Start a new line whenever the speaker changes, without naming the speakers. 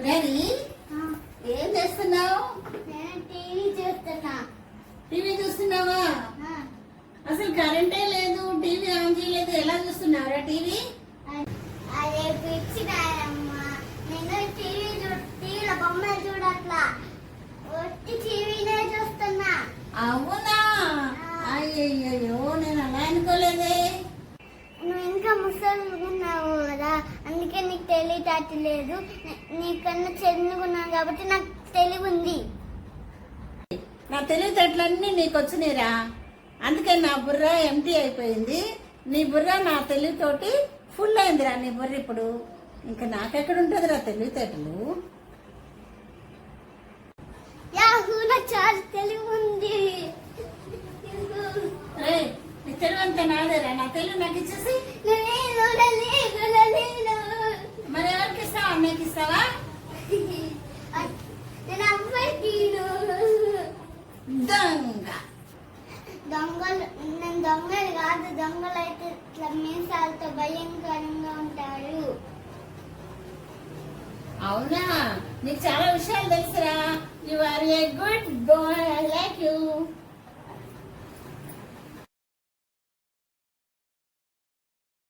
Daddy ఏం చేస్తున్నావు? TV చూస్తున్నావా? అసలు కరెంటే లేదు, టీవీ ఆన్ చేయలేదు, ఎలా చూస్తున్నావురా టీవీ?
అదే పిచ్చిదాయమ్మా, నేను టీవీలో బొమ్మలు చూడట్లా, ఒట్టి టీవీనే చూస్తున్నా.
అవునా? అయ్యయ్యో, నేను అలా అనుకోలేదే.
నువ్వు ఇంకా ముసలిగున్నావు కదా, అందుకే నీకు తెలియటట్లేదు. నీకన్నా చిన్నగున్నాను కాబట్టి నాకు తెలివి ఉంది.
నా తెలివితేటలన్నీ నీకు వచ్చినాయిరా, అందుకే నా బుర్ర ఎంటీ అయిపోయింది. నీ బుర్ర నా తెలివితోటి ఫుల్ అయిందిరా. నీ బుర్ర ఇప్పుడు ఇంకా నాకెక్కడ ఉంటుందిరా తెలివితేటలు.
నాకు చాలా తెలివి ఉంది.
నీ తెలివి అంతా నాదేరా, నా తెలివి నాకు ఇచ్చేసి. మరి ఎవరికి ఇస్తావా? అన్నయ్యకి ఇస్తావా?
నేను అమ్మాయికి నేను దొంగలు కాదు. దొంగలు అయితే ఇట్లా మీసాలతో భయంకరంగా ఉంటాడు.
అవునా? నీకు చాలా విషయాలు తెలుసురా. You are a good boy. I like you.